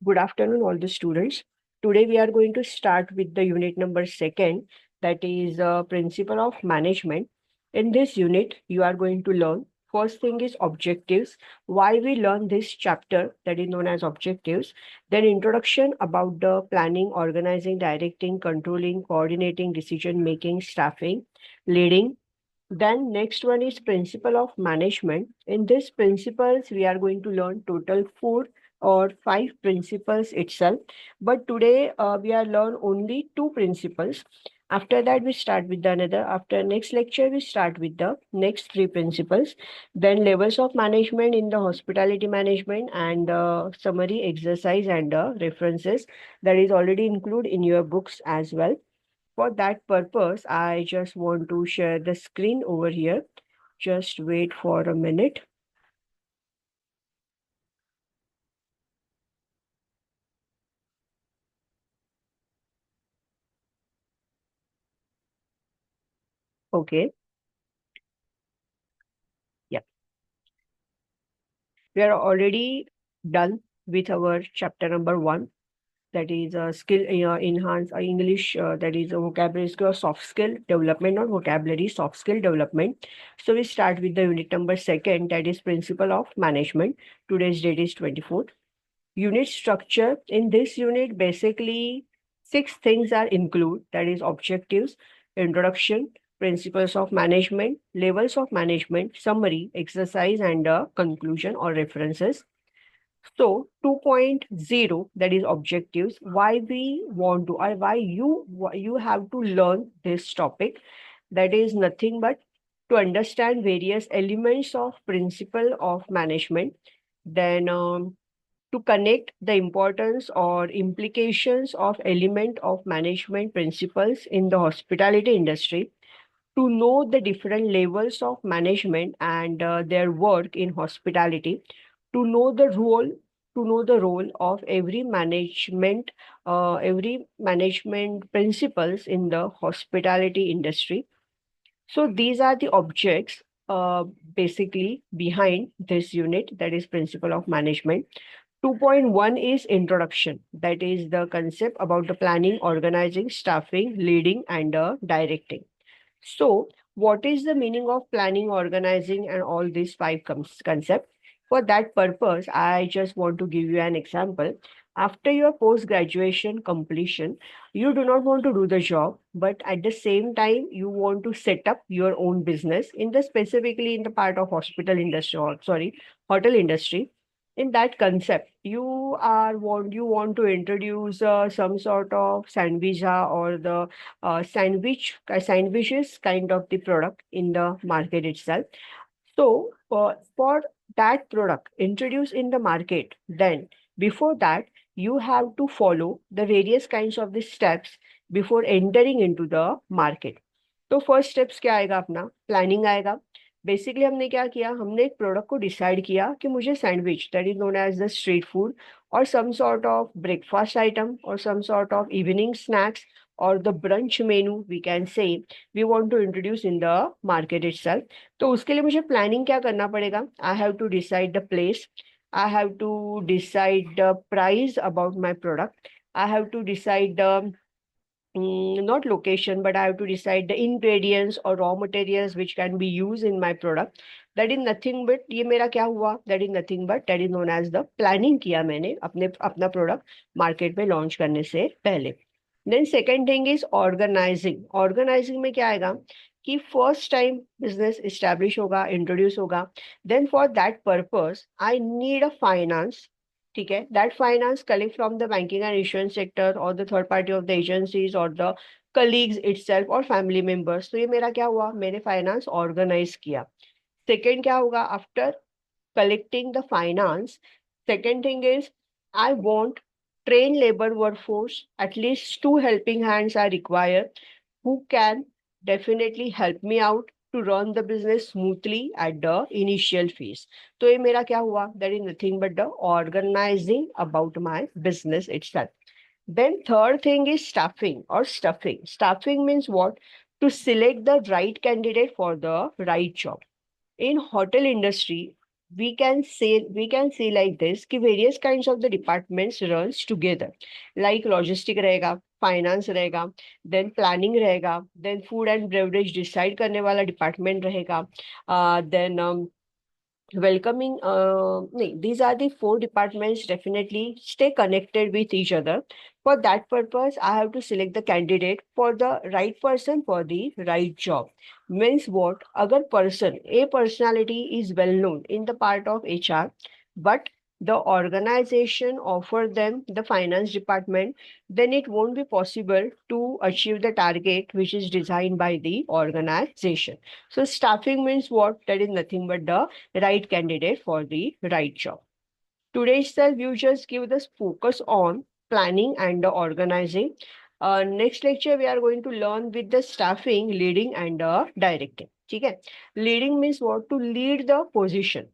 Good afternoon, all the students. Today we are going to start with the unit number second, that is Principle of Management. In this unit, you are going to learn first thing is objectives, why we learn this chapter that is known as objectives, then introduction about the planning, organizing, directing, controlling, coordinating, decision making, staffing, leading. Then next one is principle of management. In this principles, we are going to learn total 4 or 5 principles itself. But today we are learn only 2 principles. After that, we start with the another. After next lecture, we start with the next 3 principles. Then levels of management in the hospitality management and summary exercise and references that is already included in your books as well. For that purpose, I just want to share the screen over here. Just wait for a minute. Okay. Yeah. We are already done with our chapter number 1. That is skill enhance English. That is a vocabulary skill, soft skill development, not vocabulary, soft skill development. So we start with the unit number second, that is principle of management. Today's date is 24th. Unit structure. In this unit, basically 6 things are included. That is objectives, introduction, principles of management, levels of management, summary, exercise, and conclusion or references. So 2.0, that is objectives, why we want to or why you have to learn this topic. That is nothing but to understand various elements of principle of management. Then to connect the importance or implications of element of management principles in the hospitality industry, to know the different levels of management and their work in hospitality, to know the role of every management principles in the hospitality industry. So these are the objects basically behind this unit, that is principle of management. 2.1 is introduction. That is the concept about the planning, organizing, staffing, leading, and directing. So, what is the meaning of planning, organizing, and all these 5 concepts? For that purpose, I just want to give you an example. After your post graduation completion, you do not want to do the job, but at the same time, you want to set up your own business in the specifically in the part of hospital industry, or sorry, hotel industry. In that concept, you want to introduce some sort of sandwicha or the sandwiches kind of the product in the market itself. So for that product introduced in the market, then before that you have to follow the various kinds of the steps before entering into the market. तो first steps क्या आएगा, अपना planning आएगा. Basically हमने क्या किया, हमने एक प्रोडक्ट को डिसाइड किया कि मुझे sandwich, that is known as the street food, और some sort of breakfast item और some sort of evening snacks or the brunch menu, we can say, we want to introduce in the market itself. तो उसके लिए मुझे planning क्या करना पड़ेगा, I have to decide the place, I have to decide the price about my product, I have to decide the not location, but I have to decide the ingredients or raw materials which can be used in my product. That is nothing but ये मेरा क्या हुआ, that is nothing but that is known as the planning किया मैंने अपना product market में launch करने से पहले. Then second thing is organising. Organising में क्या आएगा कि फर्स्ट टाइम बिजनेस इस्टेब्लिश होगा, इंट्रोड्यूस होगा. Then for that purpose I need a finance. ठीक है, that finance collect from the banking and insurance sector और the third party of the agencies और द कलीग्स इटसेल्फ और family members. तो ये मेरा क्या हुआ, मैंने फाइनेंस ऑर्गेनाइज किया. सेकेंड क्या होगा, after collecting the finance, second thing is I want trained labor workforce. At least 2 helping hands are required who can definitely help me out to run the business smoothly at the initial phase. तो ये मेरा क्या हुआ, that is nothing but the organizing about my business itself. Then third thing is staffing or stuffing. Staffing means what? To select the right candidate for the right job. In hotel industry, we can say like this कि various kinds of the departments runs together, like logistic रहेगा, finance रहेगा, then planning रहेगा, then food and beverage decide करने वाला department रहेगा, then welcoming these are the four departments definitely stay connected with each other. For that purpose I have to select the candidate for the right person for the right job. Means what, agar person a personality is well known in the part of HR, but the organization offer them the finance department, then it won't be possible to achieve the target which is designed by the organization. So staffing means what, that is nothing but the right candidate for the right job. Today itself, you just give this focus on planning and the organizing. Next lecture, we are going to learn with the staffing, leading and directing. Okay? Leading means what? To lead the position.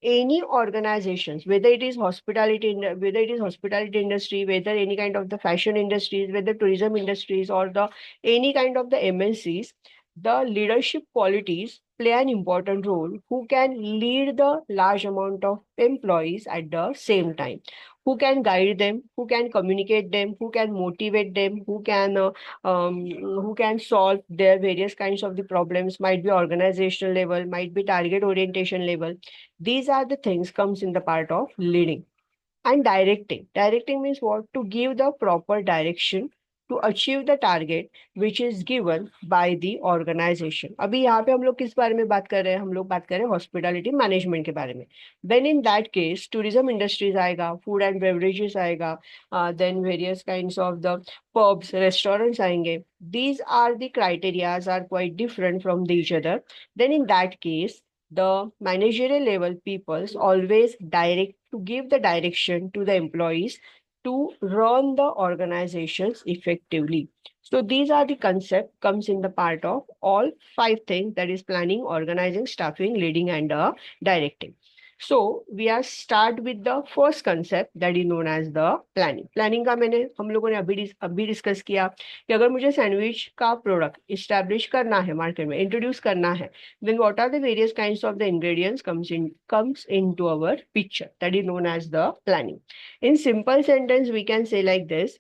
Any organizations, whether it is whether it is hospitality industry, whether any kind of the fashion industries, whether tourism industries or the any kind of the MNCs, the leadership qualities play an important role. Who can lead the large amount of employees at the same time? Who can guide them? Who can communicate them? Who can motivate them? Who can solve their various kinds of the problems? Might be organizational level, might be target orientation level. These are the things comes in the part of leading. And directing. Directing means what? To give the proper direction to achieve the target which is given by the organization. अभी यहाँ पे हम लोग किस बारे में बात कर रहे हैं? हम लोग बात कर रहे हैं हॉस्पिटैलिटी मैनेजमेंट के बारे में. Then in that case, tourism industries आएगा, food and beverages आएगा, then various kinds of the pubs, restaurants आएंगे. These are the criterias are quite different from each other. Then in that case, the managerial level peoples always direct to give the direction to the employees to run the organizations effectively. So these are the concept comes in the part of all five things, that is planning, organizing, staffing, leading and directing. So we are start with the first concept that is known as the planning. Planning का मैंने हम लोगों ने अभी discuss किया कि अगर मुझे सैंडविच का प्रोडक्ट इस्टेब्लिश करना है, मार्केट में इंट्रोड्यूस करना है, then what are the various kinds of the ingredients comes into our picture, that is known as the planning. In simple sentence we can say like this: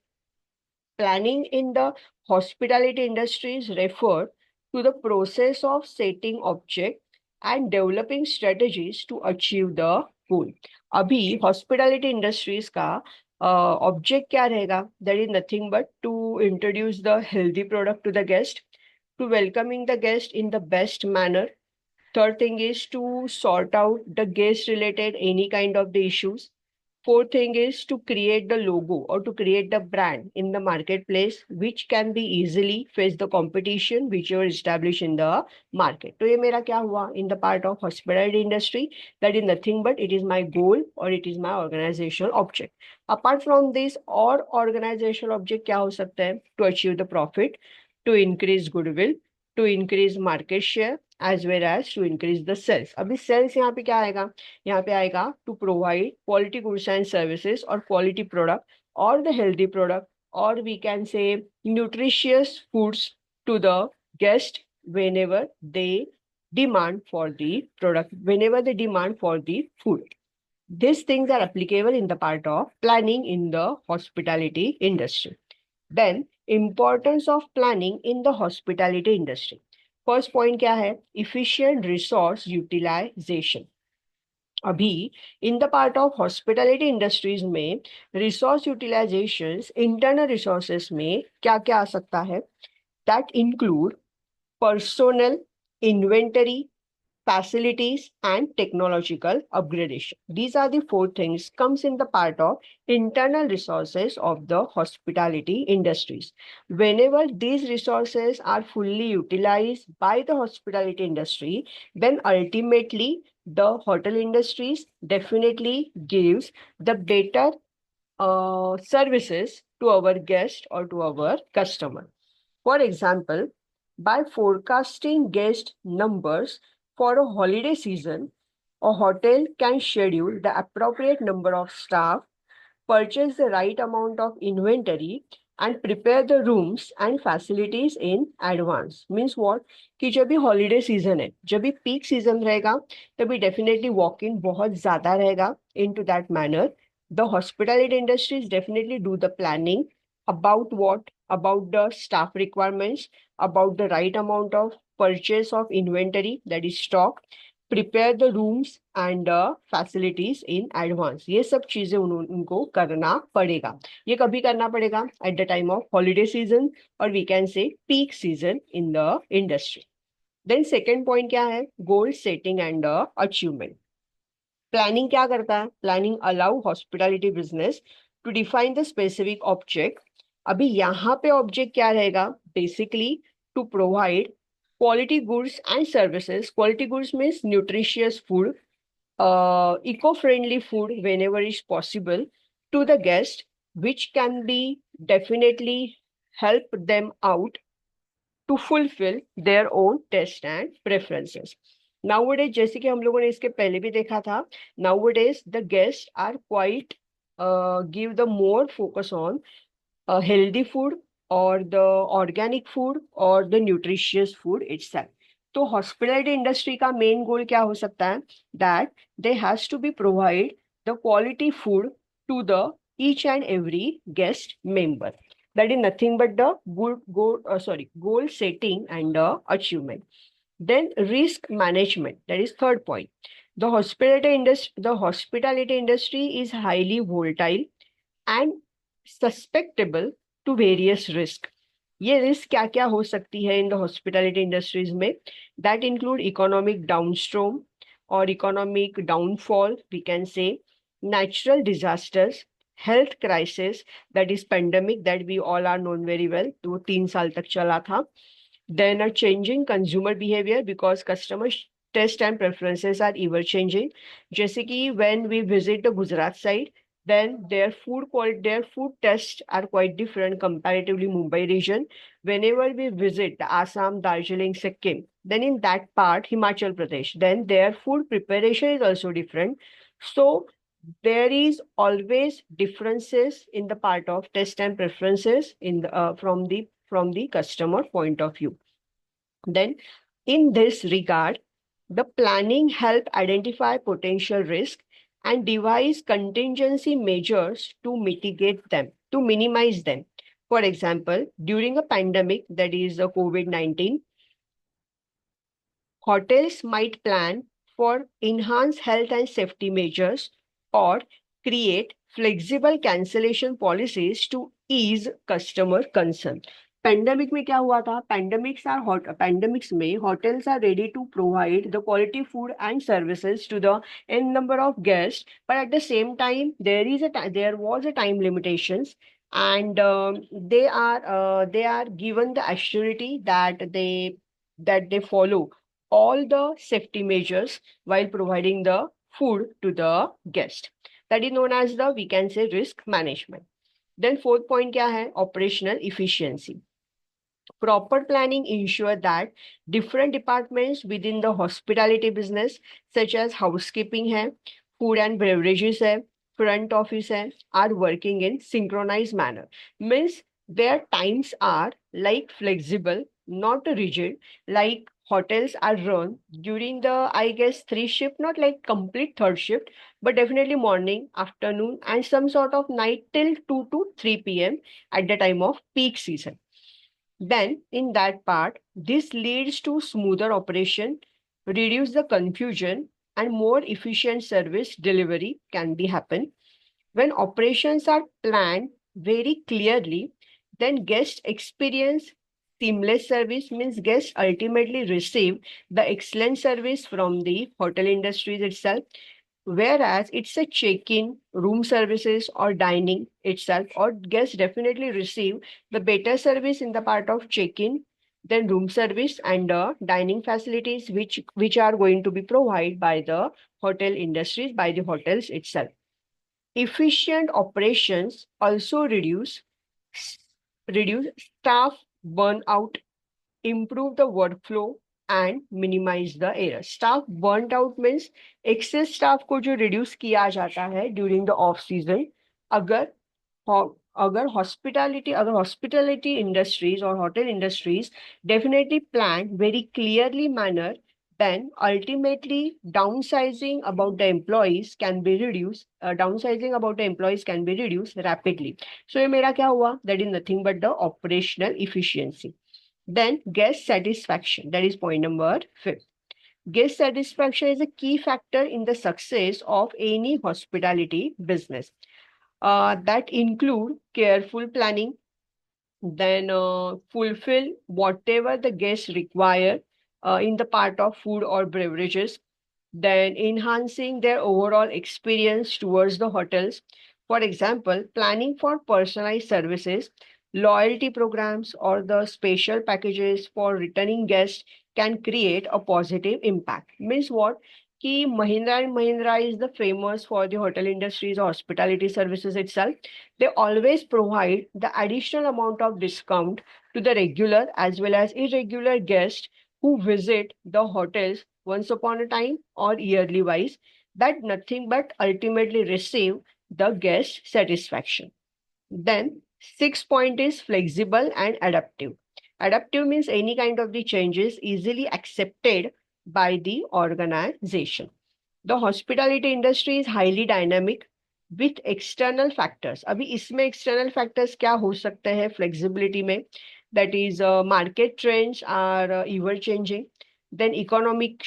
planning in the hospitality industry is referred to the process of setting object and developing strategies to achieve the goal. अभी hospitality industries का object क्या रहेगा? That is nothing but to introduce the healthy product to the guest, to welcoming the guest in the best manner. Third thing is to sort out the guest related any kind of the issues. Fourth thing is to create the logo or to create the brand in the marketplace, which can be easily face the competition which you are established in the market. तो ये मेरा क्या हुआ in the part of hospitality industry? That is nothing but it is my goal or it is my organizational object. Apart from this, और organizational object क्या हो सकता है? To achieve the profit, to increase goodwill, to increase market share, as well as to increase the sales. अभी sales यहाँ पे क्या आएगा? यहाँ पे आएगा to provide quality goods and services or quality product or the healthy product, or we can say nutritious foods to the guest whenever they demand for the product, whenever they demand for the food. These things are applicable in the part of planning in the hospitality industry. Then importance of planning in the hospitality industry. First point क्या है? Efficient resource utilization. अभी in the part of hospitality industries में resource utilisations, internal resources में क्या क्या आ सकता है? That include personnel, inventory, facilities and technological upgradation. These are the four things comes in the part of internal resources of the hospitality industries. Whenever these resources are fully utilized by the hospitality industry, then ultimately the hotel industries definitely gives the better services to our guest or to our customer. For example, by forecasting guest numbers for a holiday season, a hotel can schedule the appropriate number of staff, purchase the right amount of inventory, and prepare the rooms and facilities in advance. Means what? कि जब भी holiday season है, जब भी peak season रहेगा, तभी definitely walk in बहुत ज्यादा रहेगा. In to that manner the hospitality industries definitely do the planning about what? About the staff requirements, about the right amount of purchase of inventory, that is stock, prepare the rooms and facilities in advance. ये सब चीजें उनको करना पड़ेगा. ये कभी करना पड़ेगा? At the time of holiday season, or we can say peak season in the industry. Then second point क्या है? Goal setting and achievement. Planning क्या करता है? Planning allow hospitality business to define the specific object. अभी यहाँ पे object क्या रहेगा? Basically to provide quality goods and services. Quality goods means nutritious food, eco-friendly food whenever is possible to the guest, which can be definitely help them out to fulfill their own taste and preferences. Nowadays, जैसे कि हम लोगों ने इसके पहले भी देखा था, nowadays the guests are quite give the more focus on healthy food or the organic food or the nutritious food itself. तो hospitality industry का main goal क्या हो सकता है? That they has to be provide the quality food to the each and every guest member. That is nothing but the goal setting and achievement. Then risk management, that is third point. The hospitality industry is highly volatile and susceptible to various risk. ये risk क्या क्या हो सकती है in the hospitality industries में? That include economic downstream और economic downfall, we can say natural disasters, health crisis, that is pandemic that we all are known very well, तो 3 साल तक चला था. Then a changing consumer behavior because customers taste and preferences are ever changing. जैसे कि when we visit the Gujarat side, then their food tests are quite different comparatively Mumbai region. Whenever we visit the Assam, Darjeeling, Sikkim, then in that part Himachal Pradesh, then their food preparation is also different. So there is always differences in the part of taste and preferences in the, from the customer point of view. Then in this regard, the planning help identify potential risk and devise contingency measures to mitigate them, to minimize them. For example, during a pandemic, that is the COVID-19, hotels might plan for enhanced health and safety measures or create flexible cancellation policies to ease customer concern. Pandemic में क्या हुआ था? Pandemics में hotels are ready to provide the quality food and services to the n number of guests, but at the same time there was a time limitations, and they are given the assurity that they follow all the safety measures while providing the food to the guest. That is known as the, we can say, risk management. Then fourth point क्या है? Operational efficiency. Proper planning ensure that different departments within the hospitality business, such as housekeeping hai, food and beverages hai, front office hai, are working in synchronized manner. Means their times are like flexible, not rigid, like hotels are run during the, I guess, 3 shift, not like complete third shift, but definitely morning, afternoon, and some sort of night till 2 to 3 p.m. at the time of peak season. Then in that part, this leads to smoother operation, reduce the confusion, and more efficient service delivery can be happen. When operations are planned very clearly, then guest experience seamless service, means guests ultimately receive the excellent service from the hotel industries itself. Whereas it's a check-in, room services or dining itself, or guests definitely receive the better service in the part of check-in, then room service and dining facilities, which are going to be provided by the hotel industries, by the hotels itself. Efficient operations also reduce staff burnout, improve the workflow and minimize the error. Staff burnt out means excess staff को जो reduce किया जाता है during the off season. अगर अगर hospitality industries और hotel industries definitely plan very clearly manner, then ultimately downsizing about the employees can be reduced rapidly. So ये मेरा क्या हुआ? That is nothing but the operational efficiency. Then guest satisfaction, that is point number 5. Guest satisfaction is a key factor in the success of any hospitality business. That include careful planning, then fulfill whatever the guests require in the part of food or beverages, then enhancing their overall experience towards the hotels. For example, planning for personalized services, loyalty programs, or the special packages for returning guests can create a positive impact. Means what? Ki Mahindra and Mahindra is the famous for the hotel industries or hospitality services itself. They always provide the additional amount of discount to the regular as well as irregular guests who visit the hotels once upon a time or yearly wise, that nothing but ultimately receive the guest satisfaction. Then sixth point is flexible and adaptive. Adaptive means any kind of the changes easily accepted by the organization. The hospitality industry is highly dynamic with external factors. अभी इसमें external factors क्या हो सकते हैं flexibility में? That is market trends are ever changing. Then economic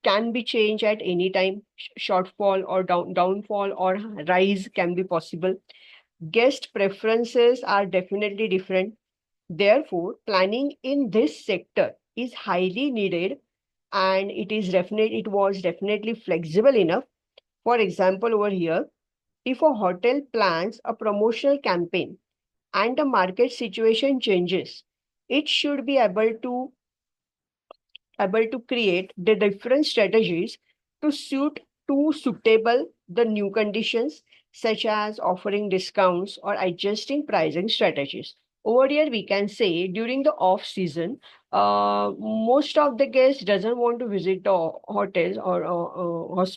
can be changed at any time. Shortfall or downfall or rise can be possible. Guest preferences are definitely different. Therefore, planning in this sector is highly needed, and it was definitely flexible enough. For example, over here, if a hotel plans a promotional campaign and the market situation changes, it should be able to create the different strategies to suitable the new conditions, such as offering discounts or adjusting pricing strategies. Over here we can say during the off season, most of the guests doesn't want to visit the hotels or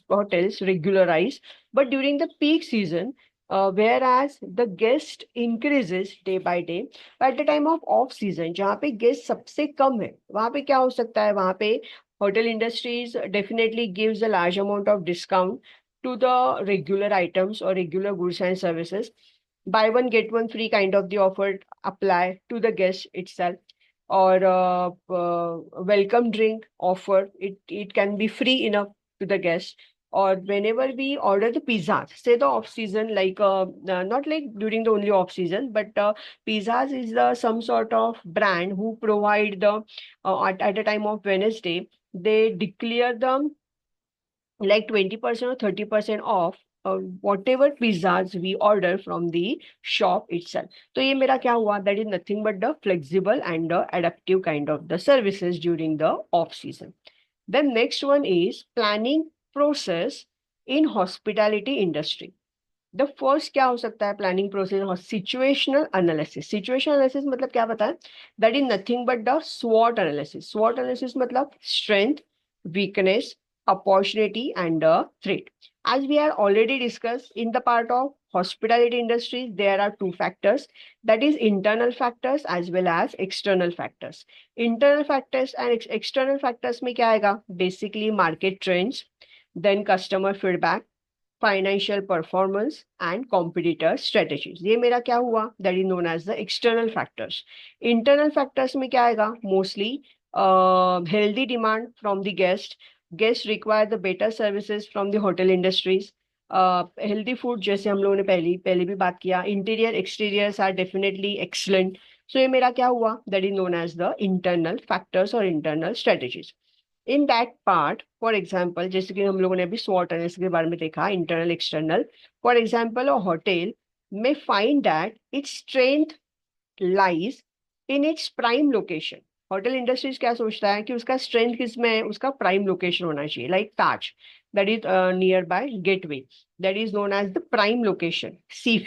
hotels regularized, but during the peak season, whereas the guest increases day by day, at the time of off season जहाँ पे guest सबसे कम है, वहां पे क्या हो सकता है? वहां पे hotel industries definitely gives a large amount of discount to the regular items और regular goods and services. Buy one get one free kind of the offer apply to the guest itself, or welcome drink offer, it can be free enough to the guest. Or whenever we order the pizzas, say the off season, like not like during the only off season, but pizzas is some sort of brand who provide the at the time of Wednesday, they declare them like 20% or 30% off whatever pizzas we order from the shop itself. So ये मेरा क्या हुआ? That is nothing but the flexible and the adaptive kind of the services during the off season. Then next one is planning process in hospitality industry. The first क्या हो सकता है planning process? और situational analysis. Situational analysis मतलब क्या पता है? That is nothing but the स्वॉट एनालिसिस. स्वॉट एनालिसिस मतलब strength, weakness, opportunity and the threat. As we are already discussed in the part of hospitality industries, there are two factors, that is internal factors as well as external factors. Internal factors and external factors में क्या आएगा? Basically market trends, then customer feedback, financial performance and competitor strategies. ये मेरा क्या हुआ? That is known as the external factors. Internal factors में क्या आएगा? Mostly healthy demand from the guest require the better services from the hotel industries. Healthy food, जैसे हम लोगों ने पहले भी बात किया, interior exteriors are definitely excellent. So ये मेरा क्या हुआ? That is known as the internal factors और internal strategies. In that part, for example, जैसे कि हम लोगों ने अभी स्वॉट एनालिसिस के बारे में देखा, internal external. For example, a hotel में find that its strength lies in its prime location. Hotel industries क्या सोचता है कि उसका स्ट्रेंथ किसमें है? उसका प्राइम लोकेशन होना चाहिए. Like Taj, that is near by Gateway, that is known as the prime location. Sea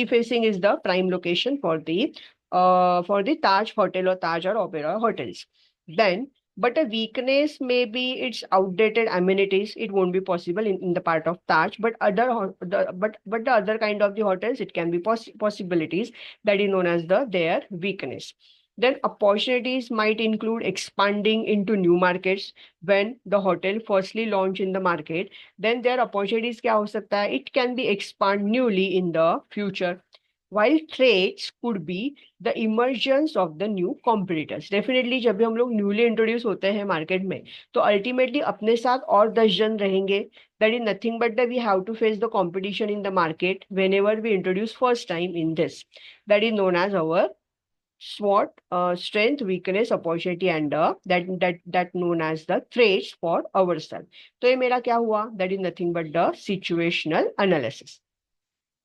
facing is the prime location for the Taj hotel और ताज और Opera hotels. Then but a weakness maybe it's outdated amenities. It won't be possible in the part of Taj, but but the other kind of the hotels, it can be possibilities that is known as their weakness. Then opportunities might include expanding into new markets. When the hotel firstly launch in the market, then their opportunities क्या हो सकता है? It can be expand newly in the future. While threats could be the emergence of the new competitors. Definitely जब भी हम लोग newly introduce होते हैं market में, तो ultimately अपने साथ और 10 जन रहेंगे. That is nothing but that we have to face the competition in the market whenever we introduce first time in this. That is known as our SWOT, strength, weakness, opportunity, and that known as the threats for ourselves. तो ये मेरा क्या हुआ? That is nothing but the situational analysis.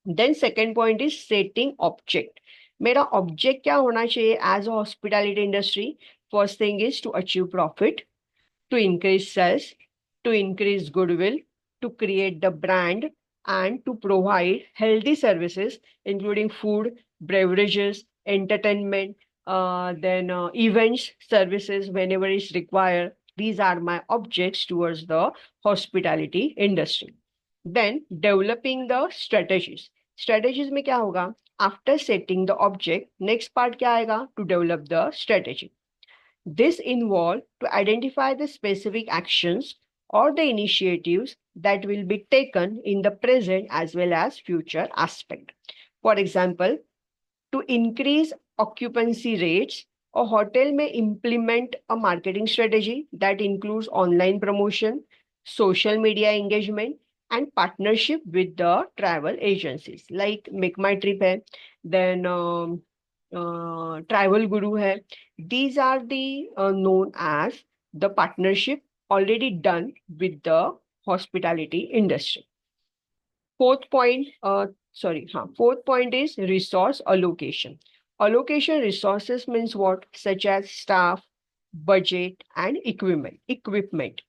Then second point is setting object. मेरा object क्या होना चाहिए as a hospitality industry? First thing is to achieve profit, to increase sales, to increase goodwill, to create the brand, and to provide healthy services, including food, beverages, entertainment, then events, services whenever it's required. These are my objects towards the hospitality industry. Then developing the strategies. Strategies में क्या होगा? After setting the object, next part क्या आएगा? To develop the strategy. This involves to identify the specific actions or the initiatives that will be taken in the present as well as future aspect. For example, to increase occupancy rates, a hotel may implement a marketing strategy that includes online promotion, social media engagement, and partnership with the travel agencies like Make My Trip hai, then Travel Guru hai. These are the known as the partnership already done with the hospitality industry. Fourth point, fourth point is resource allocation. Allocation resources means what? Such as staff, budget, and equipment. Equipment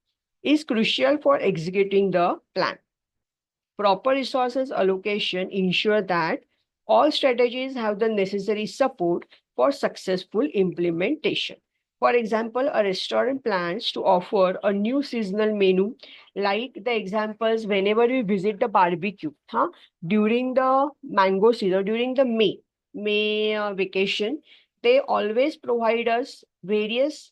is crucial for executing the plan. Proper resources allocation ensure that all strategies have the necessary support for successful implementation. For example, a restaurant plans to offer a new seasonal menu, like the examples whenever we visit the barbecue, during the mango season, during the May vacation, they always provide us various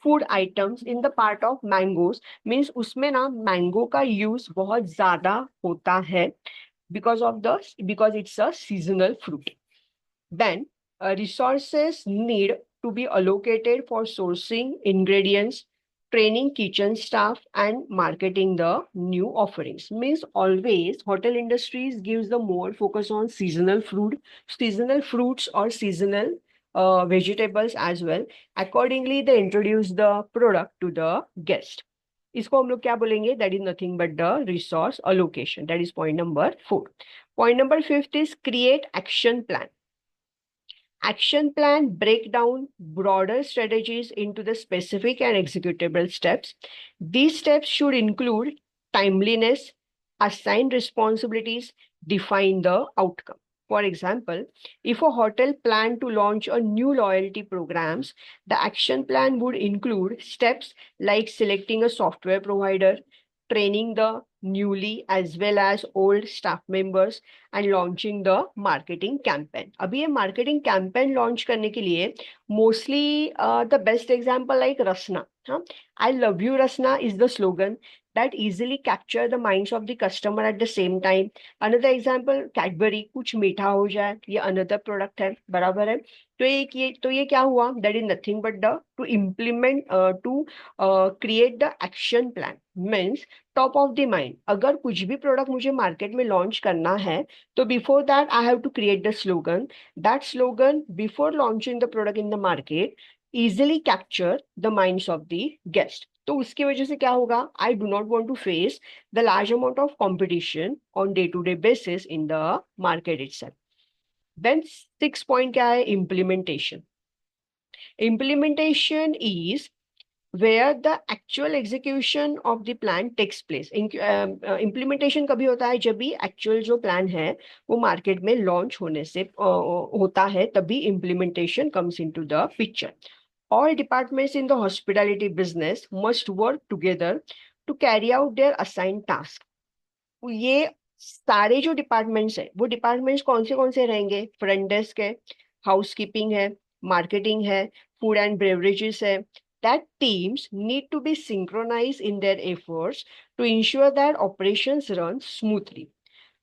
food items in the part of mangoes. Means उसमें ना mango का use बहुत ज़्यादा होता है because it's a seasonal fruit. Then resources need to be allocated for sourcing ingredients, training kitchen staff, and marketing the new offerings. Means always hotel industries gives the more focus on seasonal fruits or seasonal vegetables as well. Accordingly, they introduce the product to the guest. इसको हम लोग क्या बोलेंगे? That is nothing but the resource allocation. That is point number 4. Point number 5 is create action plan. Action plan break down broader strategies into the specific and executable steps. These steps should include timeliness, assign responsibilities, define the outcome. For example, if a hotel planned to launch a new loyalty programs, the action plan would include steps like selecting a software provider, training the newly as well as old staff members, and launching the marketing campaign. अभी ये marketing campaign launch करने के लिए mostly the best example like Rasna. I love you Rasna is the slogan that easily capture the minds of the customer at the same time. Another example Cadbury, कुछ मीठा हो जाए, ये another product है, बराबर है. तो ये क्या हुआ? That is nothing but the to implement to create the action plan. Means top of the mind अगर कुछ भी प्रोडक्ट मुझे मार्केट में लॉन्च करना है, तो before that I have to create the slogan. That slogan before launching the product in the market easily capture the minds of the guest. तो उसकी वजह से क्या होगा? I do not want to face the large amount of competition on day to day basis in the market itself. Then 6 point क्या है? Implementation. Implementation is where the actual execution of the plan takes place. Implementation कभी होता है जब भी actual जो plan है वो market में launch होने से होता है, तभी implementation comes into the picture. All departments in the hospitality business must work together to carry out their assigned task. ये सारे जो डिपार्टमेंट्स है वो डिपार्टमेंट्स कौन से रहेंगे? फ्रंट डेस्क है, हाउसकीपिंग है, मार्केटिंग है, फूड एंड बेवरेजेस है. That teams need to be synchronized in their efforts to ensure that operations run smoothly.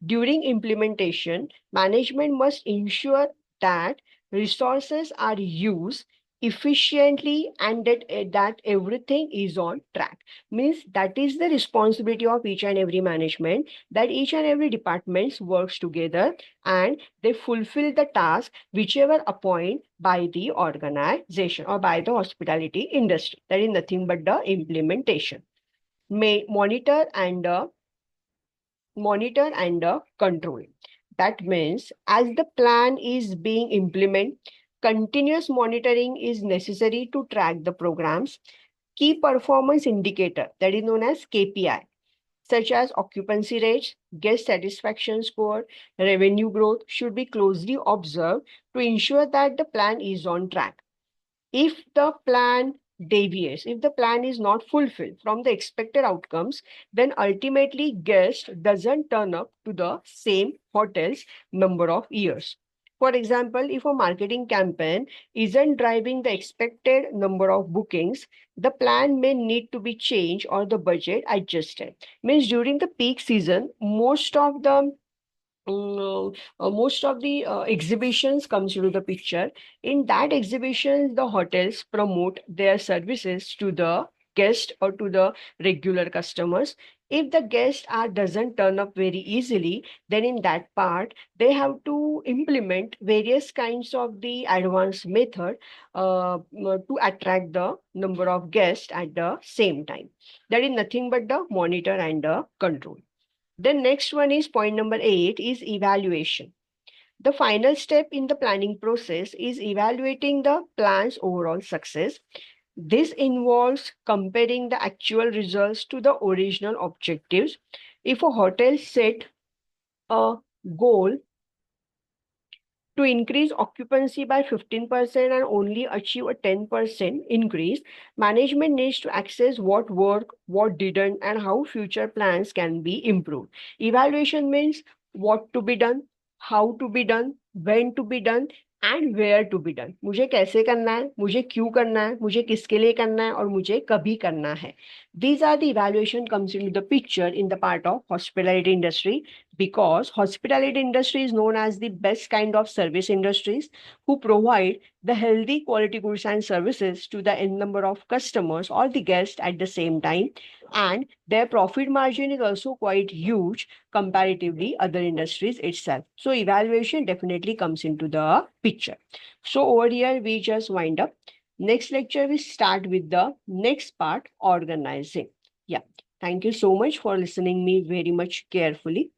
During implementation, management must ensure that resources are used efficiently and that everything is on track. Means that is the responsibility of each and every management, that each and every department works together and they fulfill the task whichever appointed by the organization or by the hospitality industry. That is nothing but the implementation. May monitor and control. That means as the plan is being implemented, continuous monitoring is necessary to track the programs. Key performance indicator, that is known as KPI, such as occupancy rates, guest satisfaction score, revenue growth should be closely observed to ensure that the plan is on track. If the plan deviates, if the plan is not fulfilled from the expected outcomes, then ultimately guest doesn't turn up to the same hotel's number of years. For example, if a marketing campaign isn't driving the expected number of bookings, the plan may need to be changed or the budget adjusted. Means during the peak season, most of the exhibitions comes into the picture. In that exhibitions, the hotels promote their services to the guest or to the regular customers. If the guest doesn't turn up very easily, then in that part they have to implement various kinds of the advanced method to attract the number of guests at the same time. That is nothing but the monitor and the control. The next one is point number 8 is evaluation. The final step in the planning process is evaluating the plan's overall success. This involves comparing the actual results to the original objectives. If a hotel set a goal to increase occupancy by 15% and only achieve a 10% increase, management needs to assess what worked, what didn't, and how future plans can be improved. Evaluation means what to be done, how to be done, when to be done, and where to be done. मुझे कैसे करना है, मुझे क्यों करना है, मुझे किसके लिए करना है और मुझे कभी करना है. These are the evaluation comes into the picture in the part of hospitality industry, because hospitality industry is known as the best kind of service industries who provide the healthy quality goods and services to the n number of customers or the guests at the same time, and their profit margin is also quite huge comparatively other industries itself. So evaluation definitely comes into the picture. So over here we just wind up. Next lecture we start with the next part, organizing. Yeah, thank you so much for listening me very much carefully.